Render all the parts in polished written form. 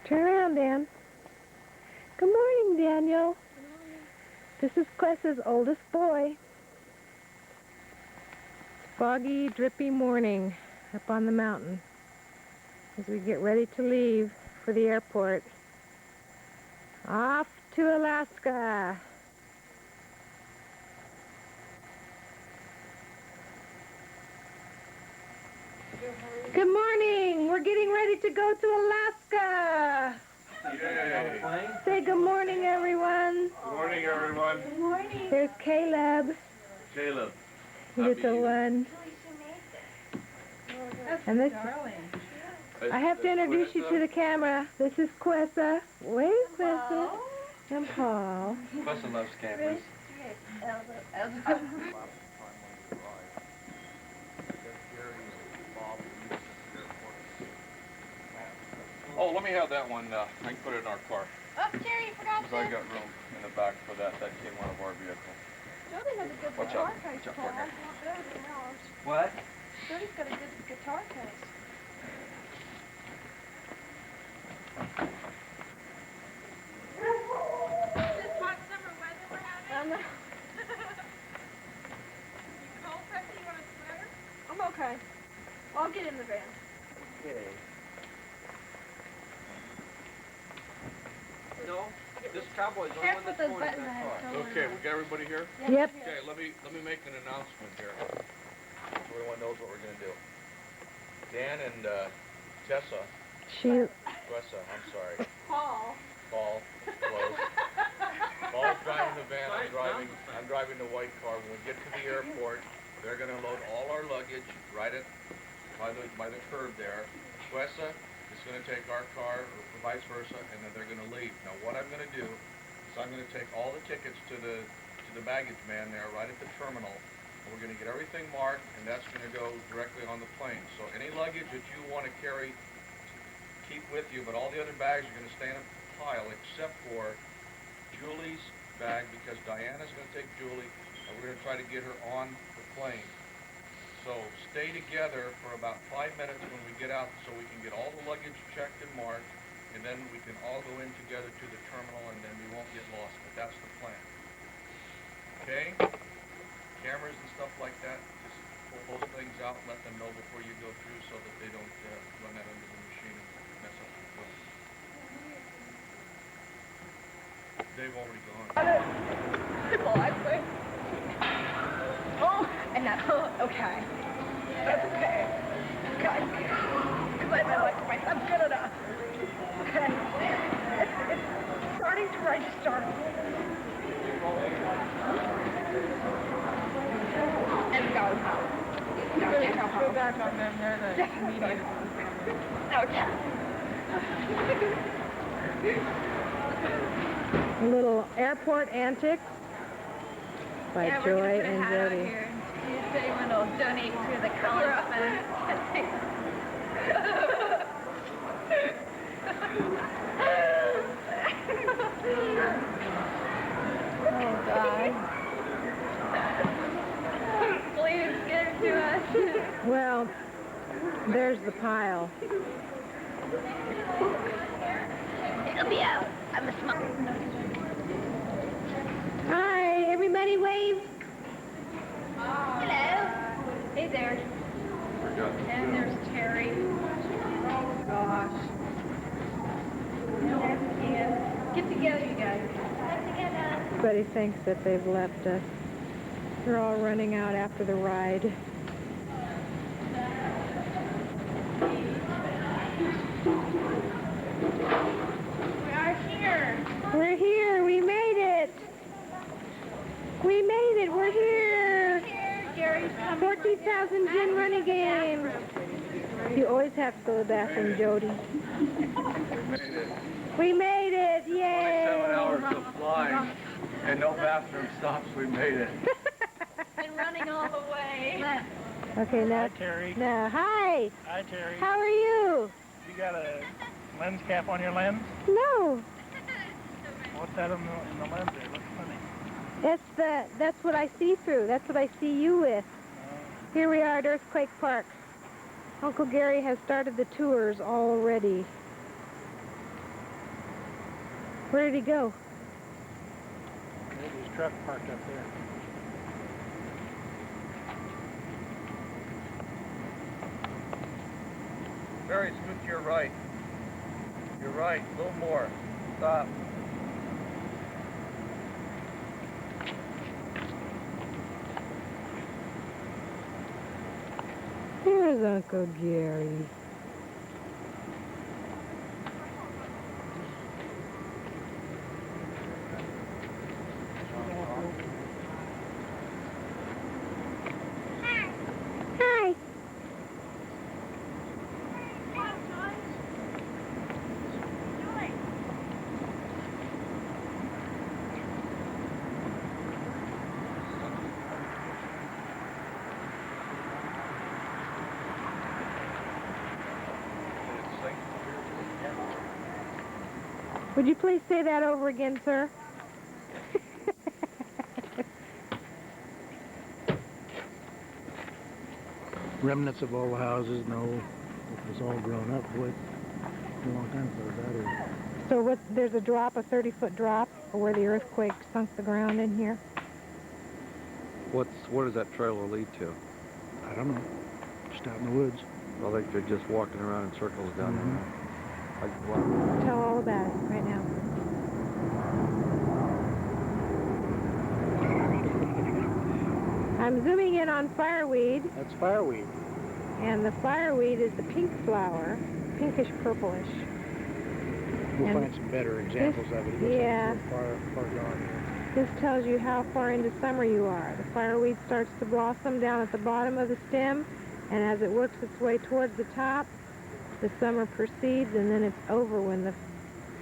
Turn around, Dan. Good morning, Daniel. Good morning. This is Quessa's oldest boy. Foggy, drippy morning up on the mountain as we get ready to leave for the airport. Off to Alaska. Good morning. We're getting ready to go to Alaska. Yay. Say good morning, everyone. Good morning, everyone. Good morning. There's Caleb. Caleb. Little one. And this, I have to introduce you to the camera. This is Quessa. Wave, Quessa. And Paul. Quessa loves cameras. Oh, let me have that one. I can put it in our car. Oh, Teri, you forgot Because I got room in the back for that. That came out of our vehicle. Jody has a good Watch guitar out. case, Watch out, Paul. partner. Better than ours. What? Jody's got a good guitar case. This hot summer weather we're having? I know. You cold, Pressy? You want a sweater? I'm okay. I'll get in the van. Okay. No, this cowboy's the only one that's going in that car. Okay, we got everybody here? Yep. Okay, let me make an announcement here. So everyone knows what we're going to do. Dan and Tessa, Quessa, I'm sorry. Paul. Paul, close. Paul's driving the van, I'm driving the white car. When we get to the airport, they're going to load all our luggage right by the curb there. Quessa is going to take our car, or vice versa, and then they're going to leave. Now, what I'm going to do is I'm going to take all the tickets to the baggage man there, right at the terminal. And we're going to get everything marked, and that's going to go directly on the plane. So any luggage that you want to carry, keep with you, but all the other bags are going to stay in a pile except for Julie's bag, because Diana's going to take Julie, and we're going to try to get her on the plane. So stay together for about 5 minutes when we get out so we can get all the luggage checked and marked, and then we can all go in together to the terminal, and then we won't get lost. But that's the plan. Okay? Cameras and stuff like that, just pull those things out, let them know before you go through so that they don't run that under the machine and mess up the film. They've already gone. Well, I think. Oh, and that. Okay. That's okay. Okay. Because I feel like I'm good enough. Okay. It's starting to register. And go. Go back on them. They're the media. Okay. Little airport antics by Joy and Jody. If anyone will donate to the college fund. Oh, God. Please give it to us. Well, there's the pile. It'll be out. I'm a smoker. Hi, everybody wave. Hello. Hey there. And there's Teri. Oh, gosh. Get together, you guys. Get together. Everybody thinks that they've left us. They're all running out after the ride. We are here. We're here. We made it. We made it. We're here. Gary's coming. 14,000 gin running game. You always have to go to the bathroom, Jody. We made it. We made it. Yay. 27 hours of flying and no bathroom stops. We made it. And running all the way. Okay, now. Hi, Teri. Now, hi. Hi, Teri. How are you? You got a lens cap on your lens? No. What's that in the lens there? Looks funny. That's what I see through. That's what I see you with. Here we are at Earthquake Park. Uncle Gary has started the tours already. Where did he go? There's his truck parked up there. Very scoot to your right. You're right, a little more. Stop. Here's Uncle Gary. Hi. Would you please say that over again, sir? Remnants of all the houses, no, it was all grown up wood. A long time ago, that is. So what, there's a drop, a 30-foot drop, where the earthquake sunk the ground in here? What does that trailer lead to? I don't know. Just out in the woods. I think they're just walking around in circles down there. Tell all about it right now. I'm zooming in on fireweed, That's fireweed. and the fireweed is the pink flower, pinkish purplish. We'll And find some better examples of it. It looks yeah. like it's far gone here. This tells you how far into summer you are. The fireweed starts to blossom down at the bottom of the stem, and as it works its way towards the top, the summer proceeds, and then it's over when the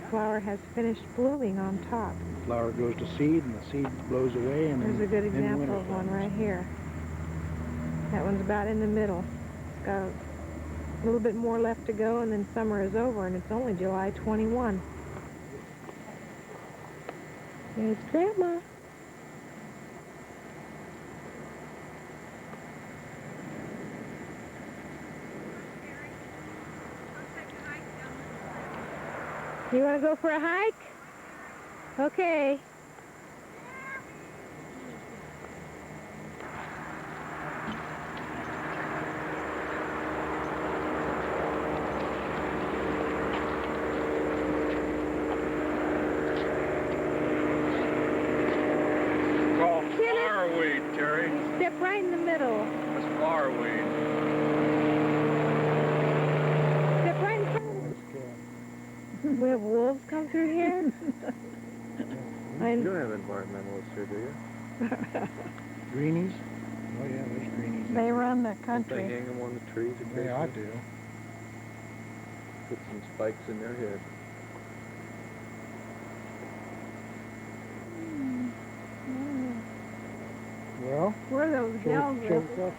flower has finished blooming on top. The flower goes to seed, and the seed blows away, and There's a good then example winter of one comes. right here. That one's about in the middle. It's got a little bit more left to go, and then summer is over, and it's only July 21. There's Grandma. You want to go for a hike? Okay. Well, fireweed, Teri. Step right in the middle. That's fireweed. Step right in front of us. We have wolves come through here? You don't have environmentalists here, do you? Greenies? Oh yeah, there's greenies. They run the Don't they country. hang them on the trees occasionally? They ought to. Put some spikes in their head. Well, Where are those gals? show yourself.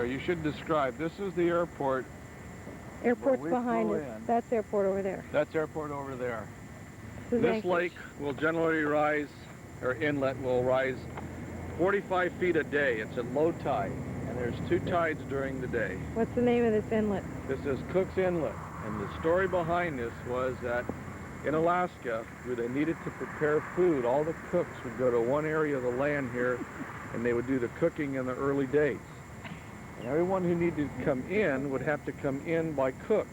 You should describe. This is the airport. Airport's we behind flew us. in. That's airport over there. That's airport over there. This is This Anchorage. lake will generally rise, or inlet will rise 45 feet a day. It's at low tide, and there's 2 tides during the day. What's the name of this inlet? This is Cook's Inlet, and the story behind this was that in Alaska, where they needed to prepare food, all the cooks would go to one area of the land here, and they would do the cooking in the early days. And everyone who needed to come in would have to come in by Cook.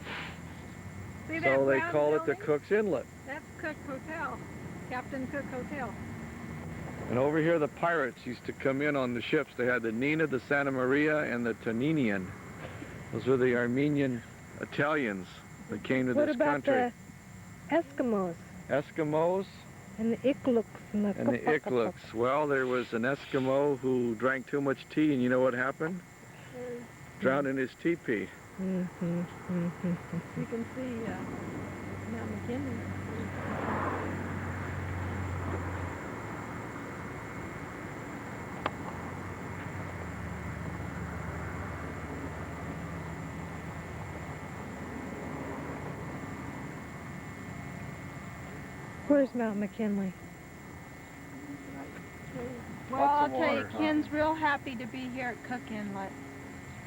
See that So they brown call it the building? Cook's Inlet. That's Cook Hotel, Captain Cook Hotel. And over here, the pirates used to come in on the ships. They had the Nina, the Santa Maria, and the Toninian. Those were the Armenian Italians that came to What this about country. the Eskimos Eskimos and the Iklooks and the and the Iklooks. Well, there was an Eskimo who drank too much tea, and you know what happened? Drowned in his teepee. You can see Mount McKinley. Where's Mount McKinley? Well, Lots I'll of tell you, water, huh? Ken's real happy to be here at Cook Inlet.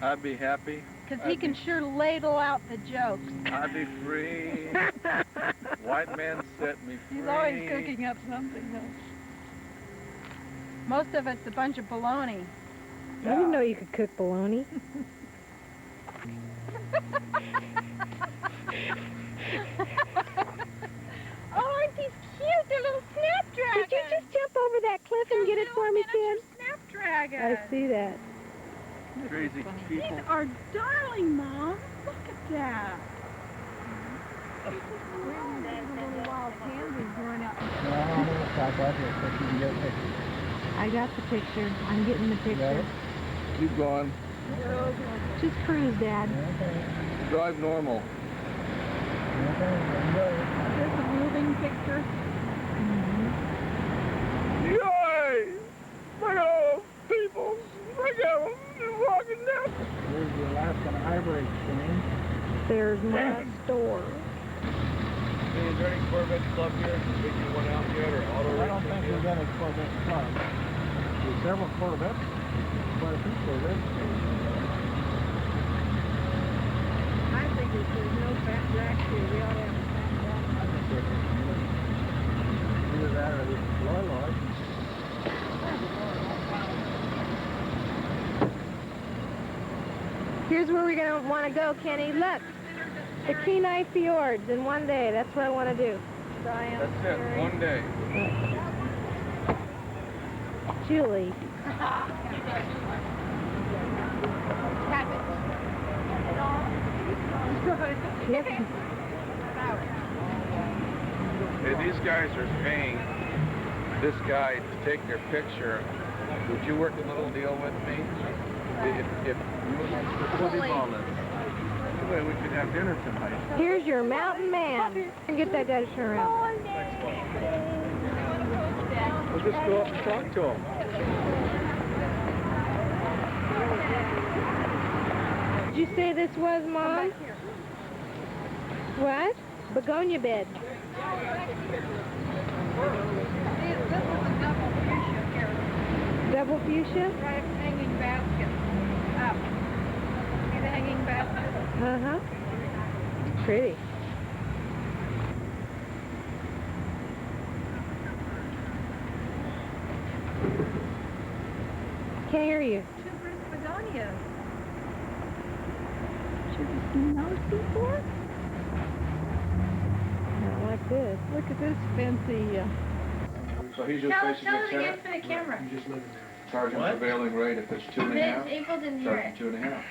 I'd be happy. Because he can sure ladle out the jokes. I'd be free. White man set me free. He's always cooking up something, though. Most of it's a bunch of baloney. I didn't know you could cook bologna. Oh, aren't these cute? They're little snapdragons. Did you just jump over that cliff and get it for me, Ken? Snapdragons. I see that. Crazy people. These are darling, Mom. Look at that. Little wild pansies growing up. I got the picture. I'm getting the picture. Keep going. Just cruise, Dad. Drive normal. There's a moving picture. Yay! Look at all those people. Look at them. They're walking down. There's the Alaskan hybrid thing. There's my store. Hey, is there any Corvette club here? Did you one out yet, or auto I don't racing think yet? there's any Corvette club. There's several Corvettes. Quite a few Corvettes. I think if there's no fat jacks here, we ought to have a fat jack. I think there's either that or this Loy. Here's where we're going to want to go, Kenny. Look, the Kenai Fjords in one day. That's what I want to do. That's it, one day. Julie. Yep. Hey, these guys are paying this guy to take their picture. Would you work a little deal with me? If What do you call this? Well, we could have dinner tonight. Here's your mountain man. And get that guy to turn around. We'll just go up and talk to him. Did you say this was, Mom? What? Begonia bed. This is a double fuchsia here. Double fuchsia? Right, hanging basket. Up. See the hanging basket? Uh-huh. Pretty. Can't hear you. Two Bruce begonias. Should you seen those before? Not like this. Look at this fancy. So he's just basically Tell it again for the camera. charging prevailing rate if it's 2.5. April didn't hear Charging it. 2.5.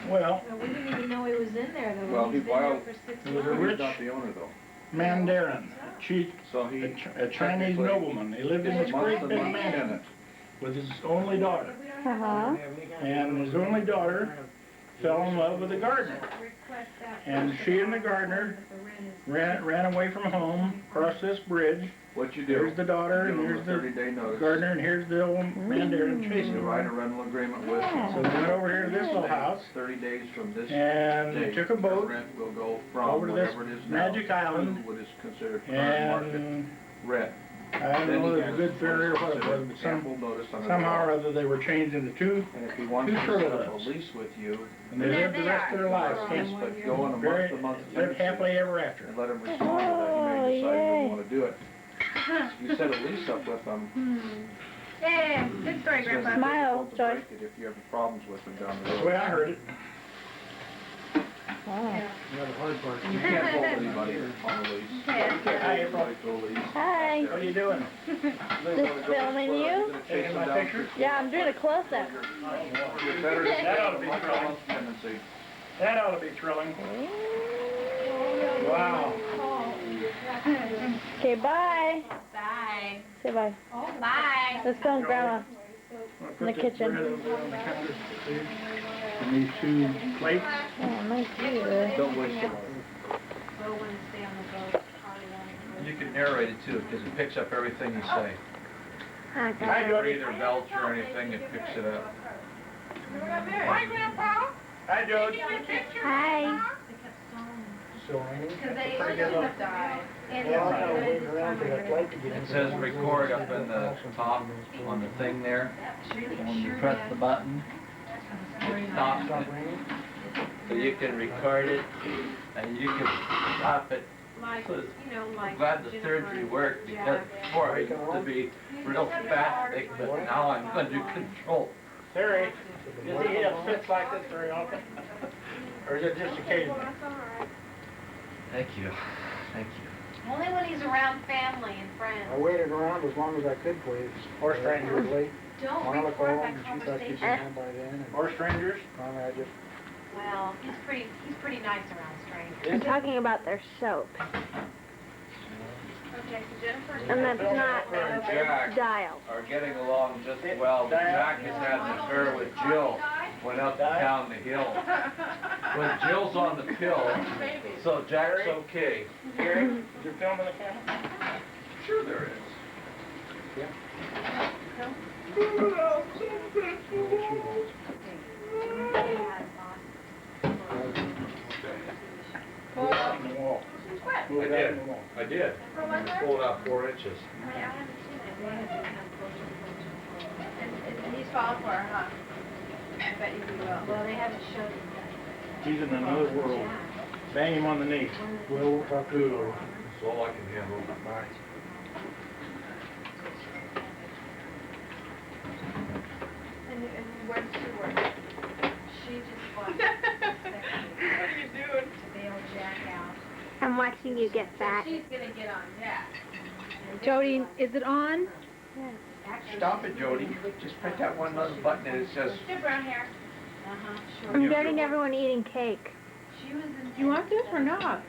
Well, We didn't even know he was in there though. Well, He's he been there filed- for 6 He was a months. rich He's not the owner though. Mandarin, So he a Chinese technically nobleman. He lived in this is great the big month mansion tenant. with his only daughter. Uh-huh. And his only daughter fell in love with a gardener. And she and the gardener ran away from home, crossed this bridge. What you do? Here's the daughter, give and them here's a the 30-day notice. gardener, and here's the old Mandarin chasing You him. write a rental agreement with them. So they went over here to this little house, 30 days from this and date, they took a your boat rent will go from over to this whatever it is now magic island, to what is considered current market and rent. I don't know if it was a good fare or what it was, but Ample notice under the somehow or law. other they were changed into two, And if he wants two to turtle set up a doves. lease with you, and they lived the rest of their lives. yes, but go on a Very, month-to-month lived happily tenancy ever after. and let him respond to that. He may decide he doesn't want to do it. You set a lease up with them. Yeah, good story, it's gonna Grandpa. be Smile, difficult to Joy. break it if you have problems with them down the That's road. the way I heard it. You can't hold anybody on a lease. You can't hold anybody to a lease. Hi. What are you doing? Just filming you? Taking my picture? Yeah, I'm doing a close-up. You're better to That ought set to be a thrilling. month tenancy. That ought to be thrilling. Wow. Okay, bye. Bye. Say bye. Bye. Let's film Grandma. In the kitchen. Bread over there on the counter, see? And these 2 plates. Oh, nice view. Don't waste it. You can narrate it too, because it picks up everything you say. I If got you it. breathe or belch or anything, it picks it up. Hi, Grandpa. Hi, George. Hi. So, Annie? Because they shouldn't have died. It says record up in the top on the thing there. When you press the button, it stops it. So you can record it and you can stop it. So I'm glad the surgery worked, because before I used to be real spastic, but now I'm under control. Teri, does he have fits like this very often? Or is it just occasionally? Thank you. Thank you. Only when he's around family and friends. I waited around as long as I could for you. Or strangers. Late. Don't Wanna look record home, that and she thought she'd be conversation. home by then. And Or strangers? finally I just, Well, he's pretty nice around strangers. I'm talking about their soap. Okay, so Jennifer. And that's not And Jack dial. are getting along just well. Jack has had an affair with Jill. Went up and down the hill. When Jill's on the pill, so Jack's okay. Gary, is there film in the camera? Sure there is. Move it out in the wall. Move it out in the wall. I did. Pulled out 4 inches. And he's falling for her, huh? I bet you he will. Well, they haven't showed him yet. He's in another world. Bang him on the knee. we'll talk to you. That's all I can handle. Bye. And where does she work? She just wants what are you doing? To bail Jack out. I'm watching you get fat. She's gonna get on Jack. Jody, is it on? Stop it, Jody. Just press that one little button and it says, Good brown hair. Sure. I'm getting everyone eating cake. She was in. You want this or not?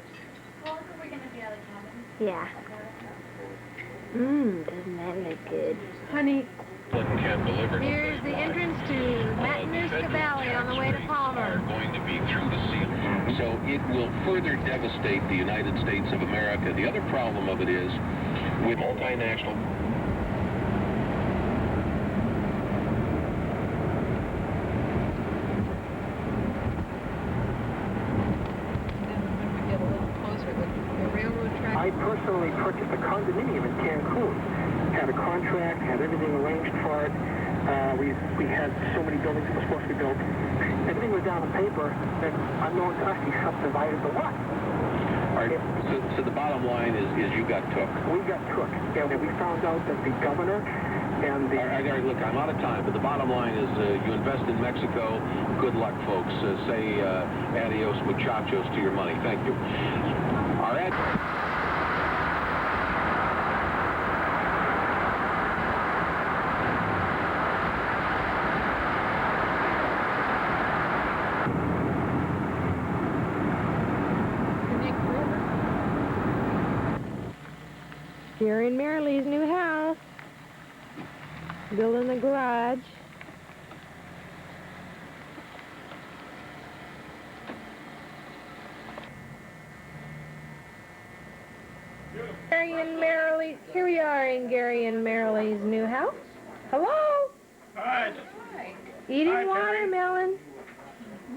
Well, we're gonna be out of cabin. Yeah. Doesn't that look good? Honey, can deliver. Here's the entrance to Matanuska Valley on the way to Palmer. Going to be through the seal. So it will further devastate the United States of America. The other problem of it is, with multinational... I personally purchased a condominium in Cancun. Had a contract, had everything arranged for it. We had so many buildings that were supposed to be built. Everything was down on paper, and unknown to us, he subdivided the lot. So the bottom line is you got took. We got took, and then we found out that the governor and the... I gotta look, I'm out of time, but the bottom line is you invest in Mexico, good luck, folks. Say adios muchachos to your money. Thank you. All right. Gary and Marilee's new house. Building the garage. Gary and Marilee, here we are in Gary and Marilee's new house. Hello? Hi. Eating Hi, Teri. watermelon.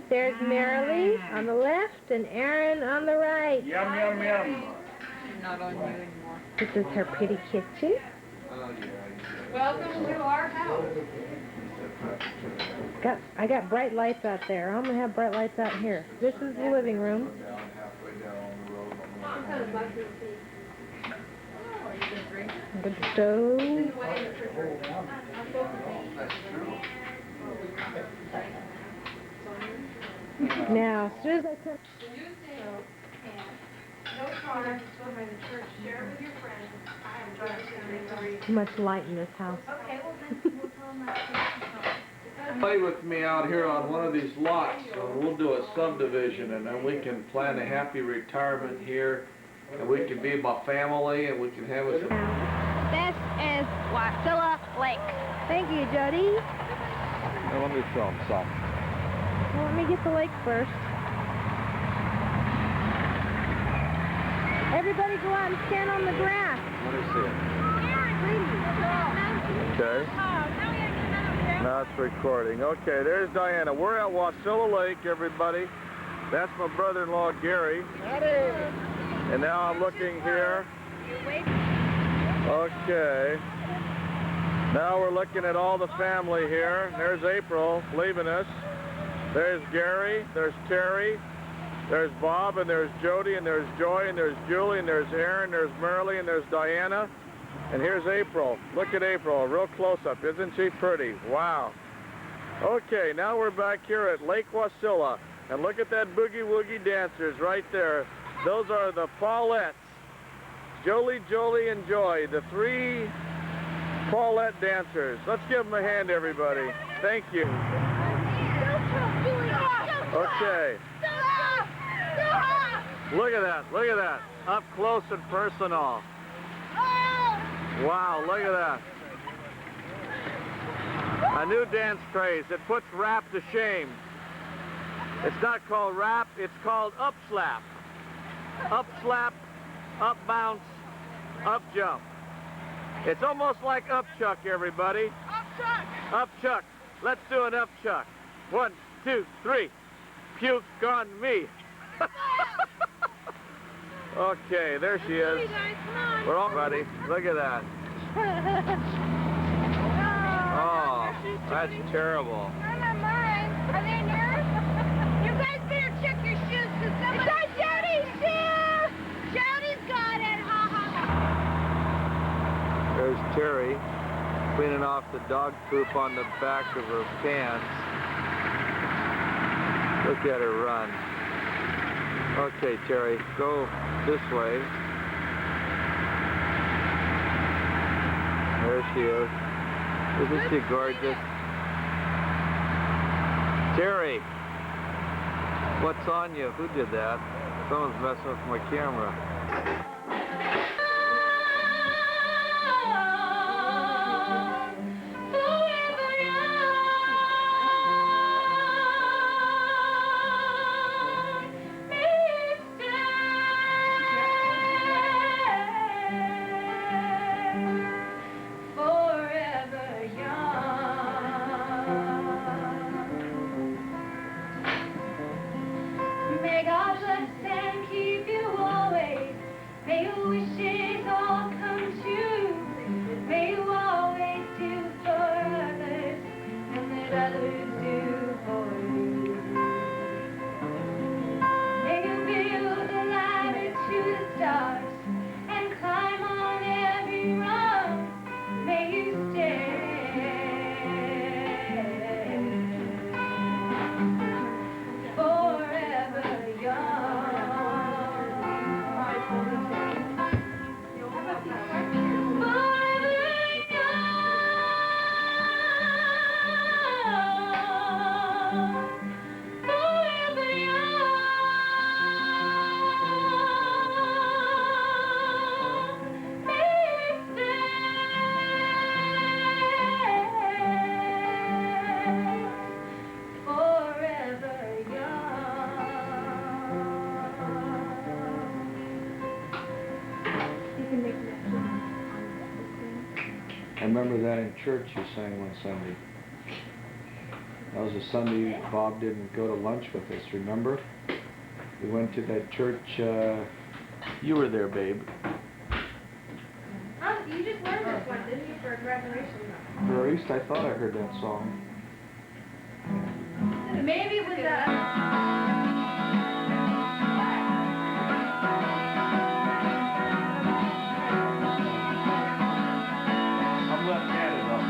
There's Marilee on the left and Aaron on the right. Yum, yum, yum. This is her pretty kitchen. Welcome to our house. I got bright lights out there. I'm gonna have bright lights out here. This is the living room. Good stove. Now, as soon as I turn... No car, go by the church, share it with your friends. I am driving to Too much light in this house. Okay, well then, we'll tell them that. Play with me out here on one of these lots. We'll do a subdivision, and then we can plan a happy retirement here, and we can be my family, and we can have us. This is Wasilla Lake. Thank you, Jody. Now, let me film some. Well, let me get the lake first. Everybody go out and stand on the grass. Let me see it. Okay. Now it's recording. Okay, there's Diana. We're at Wasilla Lake, everybody. That's my brother-in-law, Gary. And now I'm looking here. Okay. Now we're looking at all the family here. There's April leaving us. There's Gary. There's Teri. There's Bob, and there's Jody, and there's Joy, and there's Julie, and there's Aaron, there's Merle, and there's Diana. And here's April. Look at April, a real close-up. Isn't she pretty? Wow. Okay, now we're back here at Lake Wasilla. And look at that boogie-woogie dancers right there. Those are the Paulettes. Jolie, Jolie, and Joy, the 3 Paulette dancers. Let's give them a hand, everybody. Thank you. Okay. Look at that. Look at that. Up close and personal. Wow, look at that. A new dance craze. It puts rap to shame. It's not called rap, it's called up slap. Up slap, up bounce, up jump. It's almost like up chuck, everybody. Up chuck. Up chuck. Let's do an up chuck. 1, 2, 3. Puke on me. Okay, there she is. We're all ready. Look at that. Oh, that's terrible. They're not mine. Are they yours? You guys better check your shoes because someone... It's on Jody's shoe! Jody's got it. Ha ha ha. There's Teri cleaning off the dog poop on the back of her pants. Look at her run. Okay, Teri, go this way. There she is. Isn't she gorgeous? Teri, what's on you? Who did that? Someone's messing with my camera. May God bless and keep you always. May your wishes all come true. May you always do for others and let others do for you. May you build a ladder to the stars and climb on every rung. May you stay forever young. I remember that in church you sang one Sunday. That was a Sunday Bob didn't go to lunch with us, remember? We went to that church, you were there, babe. You just learned this one, didn't you, for graduation? Or at least I thought I heard that song. Maybe it was I'm left-handed though.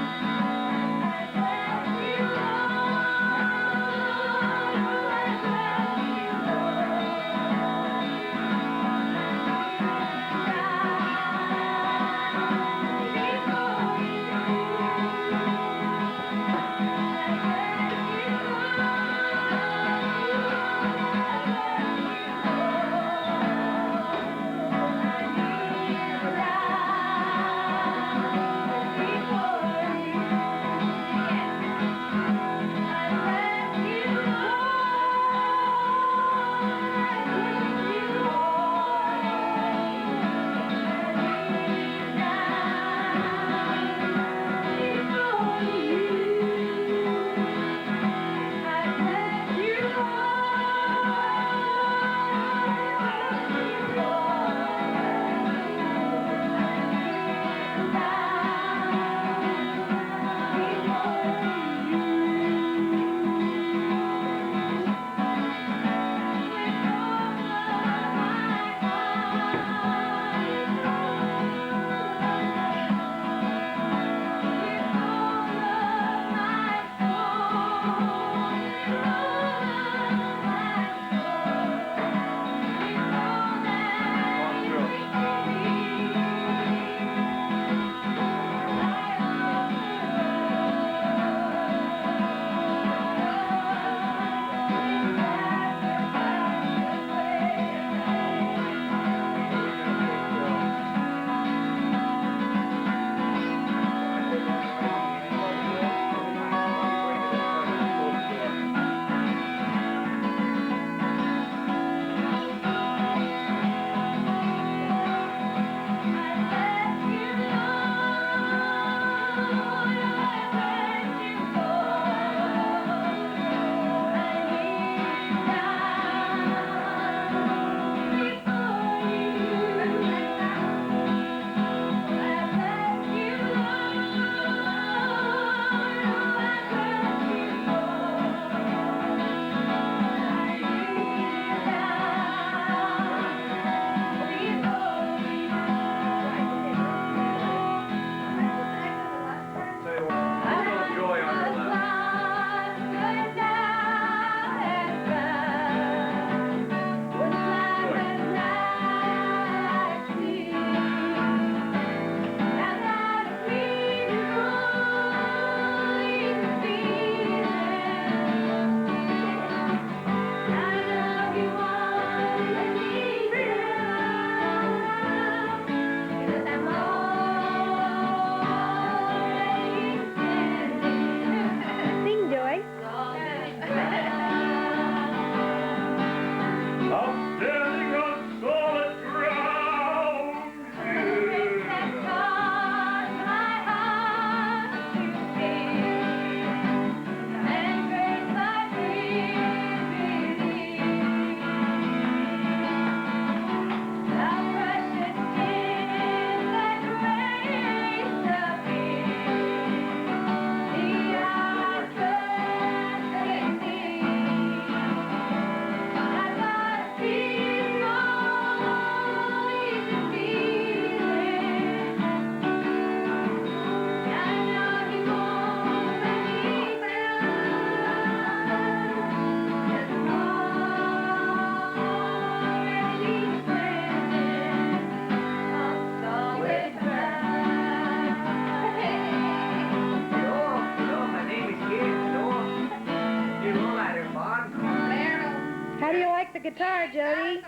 guitar, Jody?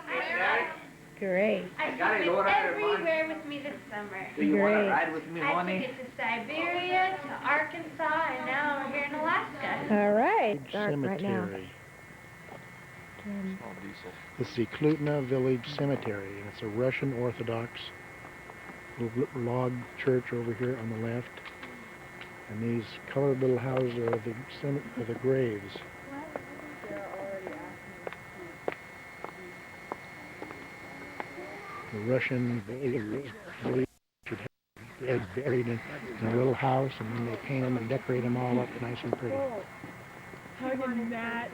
Great. I took it everywhere with me this summer. Do you want to Great. ride with me, I honey? took it to Siberia, to Arkansas, and now we're here in Alaska. All right. Big Dark right now. cemetery. It's the Klutna Village Cemetery, and it's a Russian Orthodox little log church over here on the left. And these colored little houses are the graves. The Russian village should have dead buried in a little house, and then they paint them and decorate them all up nice and pretty. Hugging Matt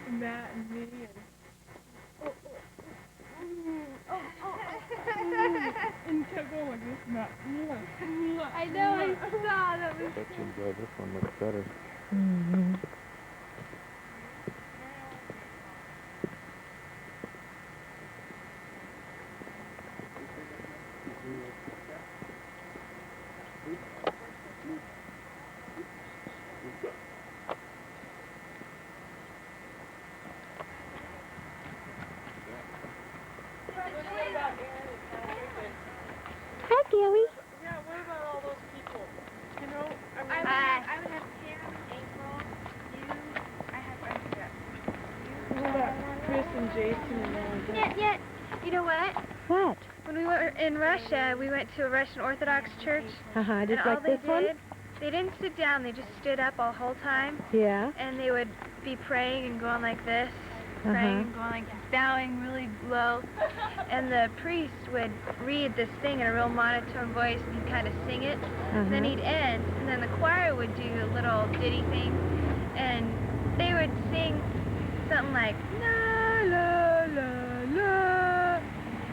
and me and kept going like this, Matt. I know, I saw that was... Bet you enjoy this one much better. Mm-hmm. Hi, Gilly. Yeah, what about all those people? You know, I would have Pam, April, you, I have friends what about Chris and Jason and all of that? Yeah, you know what? What? When we were in Russia, we went to a Russian Orthodox church. Uh-huh, And just all like they this one? did, they didn't sit down, they just stood up all whole time. Yeah. And they would be praying and going like this, praying and going like this, bowing really low. And the priest would read this thing in a real monotone voice, and he'd kind of sing it. And then he'd end, and then the choir would do a little ditty thing, and they would sing something like, la, la, la, la,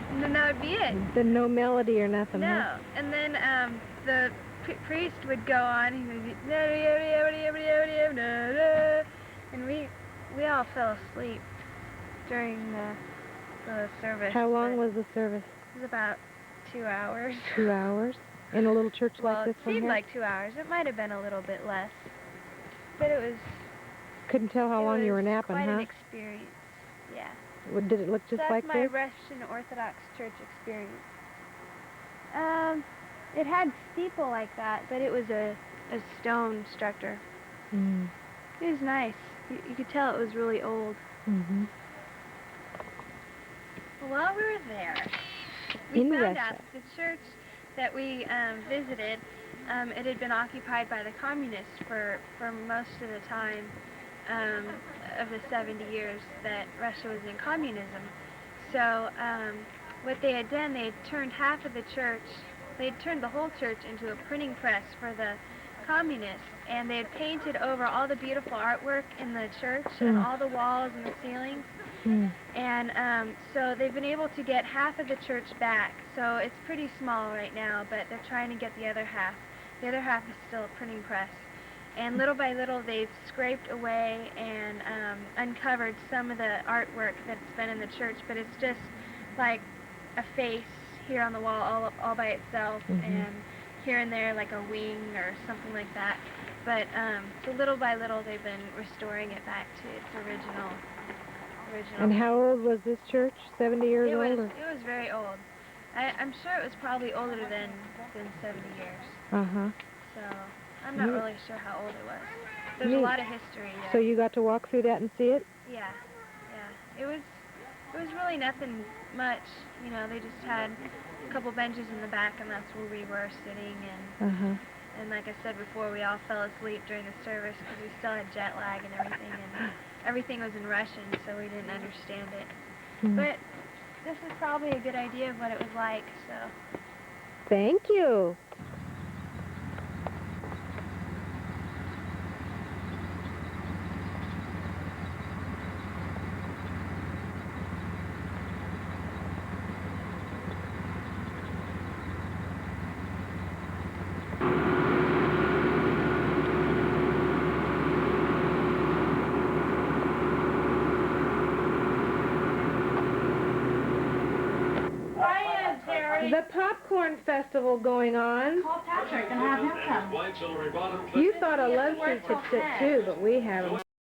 and then that would be it. Then no melody or nothing, No. huh? And then the priest would go on, he would be, and we all fell asleep during the service. How long but was the service? It was about 2 hours. 2 hours? In a little church Well, like this it one seemed here? like 2 hours. It might have been a little bit less. But it was... Couldn't tell how long you were napping, quite huh? an experience. Yeah. Did it look just That's like my this? Russian Orthodox church experience. It had steeple like that, but it was a stone structure. Mm. It was nice. You could tell it was really old. Mm-hmm. While we were there, we In found Russia. out that the church that we visited, it had been occupied by the communists for most of the time of the 70 years that Russia was in communism. So what they had done, they had turned half of the church, they had turned the whole church into a printing press for the communists, and they had painted over all the beautiful artwork in the church and all the walls and the ceilings. And so they've been able to get half of the church back. So it's pretty small right now, but they're trying to get the other half. The other half is still a printing press. And little by little, they've scraped away and uncovered some of the artwork that's been in the church, but it's just like a face here on the wall all by itself, and here and there like a wing or something like that. But so little by little, they've been restoring it back to its original. And how old was this church? 70 years old? Or? It was very old. I'm sure it was probably older than 70 years. Uh-huh. So I'm not really sure how old it was. There's Neat. a lot of history there. So you got to walk through that and see it? Yeah. It was really nothing much. You know, they just had a couple benches in the back, and that's where we were sitting. And and like I said before, we all fell asleep during the service because we still had jet lag and everything, and everything was in Russian, so we didn't understand it. But this is probably a good idea of what it was like. So. Thank you. The popcorn festival going on. Call Patrick and have him come. You thought a love seat could sit too, but we haven't.